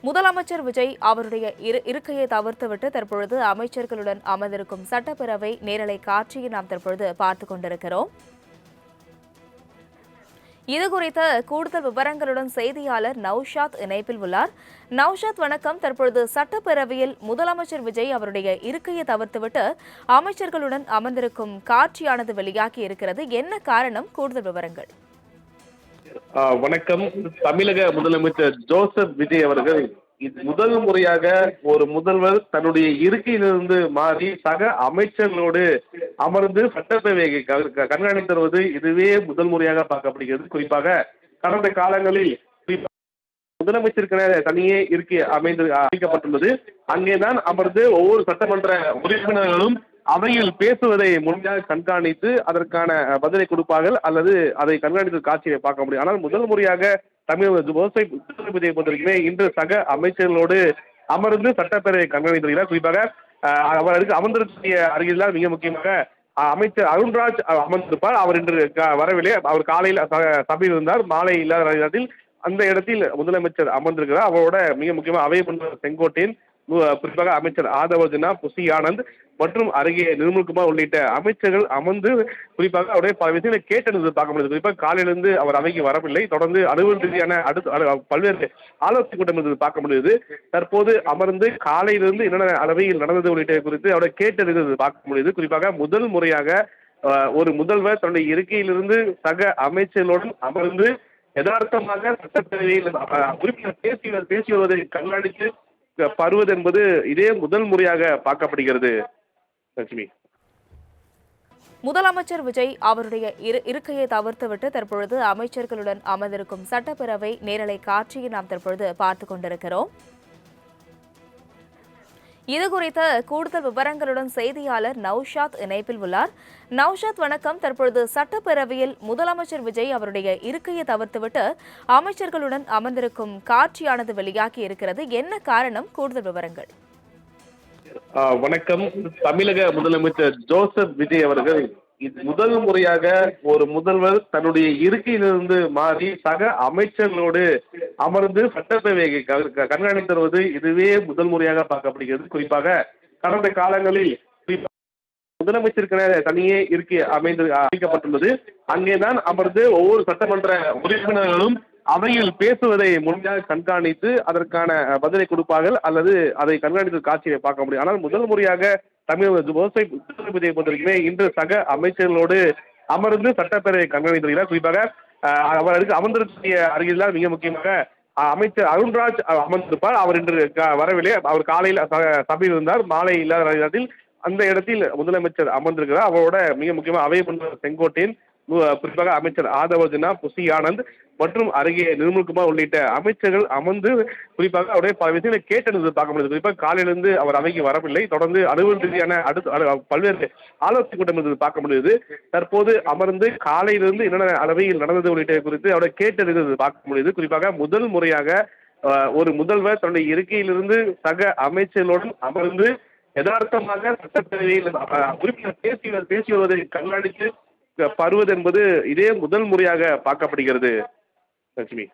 முதலமைச்சர் விஜய் அவருடைய இருக்கையை தவிர்த்துவிட்டு தற்பொழுது அமைச்சர்களுடன் அமர்ந்திருக்கும் சட்டப்பேரவை நேரலை காட்சியை நாம் தற்பொழுது பார்த்துக் கொண்டிருக்கிறோம். இதுகுறித்த கூடுதல் விவரங்களுடன் செய்தியாளர் நௌஷாத் இணைப்பில் உள்ளார். நௌஷாத் வணக்கம். தற்பொழுது சட்டப்பேரவையில் முதலமைச்சர் விஜய் அவருடைய இருக்கையை தவிர்த்துவிட்டு அமைச்சர்களுடன் அமர்ந்திருக்கும் காட்சியானது வெளியாகி இருக்கிறது. என்ன காரணம்? கூடுதல் விவரங்கள். வணக்கம். தமிழக முதலமைச்சர் ஜோசப் விஜய் அவர்கள் முதல் முறையாக ஒரு முதல்வர் தன்னுடைய இருக்கையிலிருந்து மாறி சக அமைச்சர்களோடு அமர்ந்து சட்டப்பேரவையை கண்காணித்து வருவது இதுவே முதல் முறையாக பார்க்கப்படுகிறது. குறிப்பாக கடந்த காலங்களில் முதலமைச்சருக்கென தனியே இருக்கை அமைக்கப்பட்டுள்ளது. அங்கேதான் அமர்ந்து ஒவ்வொரு சட்டமன்ற உறுப்பினர்களும் அவையில் பேசுவதை முழுமையாக கண்காணித்து அதற்கான பதிலை கொடுப்பார்கள் அல்லது அதை கண்காணித்து காட்சியை பார்க்க முடியும். ஆனால் முதல் முறையாக தமிழக முதலமைச்சரை பொறுத்தவரைக்குமே இன்று சக அமைச்சர்களோடு அமர்ந்து சட்டப்பேரவை கண்காணித்து வருகிறார். குறிப்பாக அவருக்கு அமர்ந்திருக்கிற அருகில் தான் மிக முக்கியமாக அமைச்சர் அருண்ராஜ் அமர்ந்திருப்பார். அவர் இன்று வரவில்லை. அவர் காலையில் சபையில் இருந்தார். மாலை இல்லாத நேரத்தில் அந்த இடத்தில் முதலமைச்சர் அமர்ந்திருக்கிறார். அவரோட மிக முக்கியமாக அவை முன்பு செங்கோட்டையன், குறிப்பாக அமைச்சர் ஆதவர்ஜனா, புசி ஆனந்த் மற்றும் அருகே நிர்மல்குமார் உள்ளிட்ட அமைச்சர்கள் அமர்ந்து குறிப்பாக அவருடைய பல விஷயங்களை கேட்டது பார்க்க முடியுது. குறிப்பாக காலையிலிருந்து அவர் அவைக்கு வரவில்லை. தொடர்ந்து அலுவல் ரீதியான பல்வேறு ஆலோசனை கூட்டம் பார்க்க முடியுது. தற்போது அமர்ந்து காலையிலிருந்து என்னென்ன அவையில் நடந்தது உள்ளிட்ட குறித்து அவருடைய கேட்டது பார்க்க முடியுது. குறிப்பாக முதல் முறையாக ஒரு முதல்வர் தன்னுடைய இருக்கையிலிருந்து சக அமைச்சர்களுடன் அமர்ந்து யதார்த்தமாக சட்டப்பேரவையில் உறுப்பினர் பேசி வருவதை கண்காணித்து பருவது என்பது இதே முதல் முறையாக பார்க்கப்படுகிறது. லட்சுமி, முதலமைச்சர் விஜய் அவருடைய இருக்கையை தவிர்த்துவிட்டு தற்பொழுது அமைச்சர்களுடன் அமர்ந்திருக்கும் சட்டப்பேரவை நேரலை காட்சியை நாம் தற்பொழுது பார்த்துக் கொண்டிருக்கிறோம். இதுகுறித்த கூடுதல் விவரங்களுடன் செய்தியாளர் நௌஷாத் இணைப்பில் உள்ளார். நௌஷாத் வணக்கம். தற்பொழுது சட்டப்பேரவையில் முதலமைச்சர் விஜய் அவருடைய இருக்கையை தவிர்த்துவிட்டு அமைச்சர்களுடன் அமர்ந்திருக்கும் காட்சியானது வெளியாகி இருக்கிறது. என்ன காரணம்? கூடுதல் விவரங்கள். வணக்கம். தமிழக முதலமைச்சர் ஜோசப் விஜய் அவர்கள் முதல் முறையாக ஒரு முதல்வர் தன்னுடைய இருக்கையிலிருந்து மாறி சக அமைச்சர்களோடு அமர்ந்து சட்டப்பேரவையை கண்காணித்து வருவது இதுவே முதல் முறையாக பார்க்கப்படுகிறது. குறிப்பாக கடந்த காலங்களில் முதலமைச்சருக்கென தனியே இருக்கை அமைக்கப்பட்டுள்ளது. அங்கேதான் அமர்ந்து ஒவ்வொரு சட்டமன்ற உறுப்பினர்களும் அவையில் பேசுவதை முழுமையாக கண்காணித்து அதற்கான பதிலை கொடுப்பார்கள் அல்லது அதை கண்காணித்து காட்சியை பார்க்க முடியும். ஆனால் முதல் முறையாக தமிழக முதலமைச்சரை பொறுத்தவரைக்குமே இன்று சக அமைச்சர்களோடு அமர்ந்து சட்டப்பேரவை கண்காணித்து வருகிறார். குறிப்பாக அவருக்கு அமர்ந்திருக்கிற அருகில் தான் மிக முக்கியமாக அமைச்சர் அருண்ராஜ் அமர்ந்திருப்பார். அவர் இன்று வரவில்லை. அவர் காலையில் சபையில் இருந்தார். மாலை இல்லாத நேரத்தில் அந்த இடத்தில் முதலமைச்சர் அமர்ந்திருக்கிறார். அவரோட மிக முக்கியமாக அவை முன்பு செங்கோட்டையன், குறிப்பாக அமைச்சர் ஆதவர்ஜனா, புசி ஆனந்த் மற்றும் அருகே நிர்மல்குமார் உள்ளிட்ட அமைச்சர்கள் அமர்ந்து குறிப்பாக அவருடைய பல விஷயங்களை கேட்டது பார்க்க முடியுது. குறிப்பாக காலையிலிருந்து அவர் அவைக்கு வரவில்லை. தொடர்ந்து அலுவல் ரீதியான பல்வேறு ஆலோசனை கூட்டம் பார்க்க முடியுது. தற்போது அமர்ந்து காலையிலிருந்து என்னென்ன அவையில் நடந்தது உள்ளிட்ட குறித்து அவருடைய கேட்டது பார்க்க முடியுது. குறிப்பாக முதல் முறையாக ஒரு முதல்வர் தன்னுடைய இருக்கையிலிருந்து சக அமைச்சர்களுடன் அமர்ந்து யதார்த்தமாக சட்டப்பேரவையில் உறுப்பினர் பேசி வருவதை கண்காணித்து பருவது என்பது இதே முதல் முறையாக பார்க்கப்படுகிறது. லட்சுமி.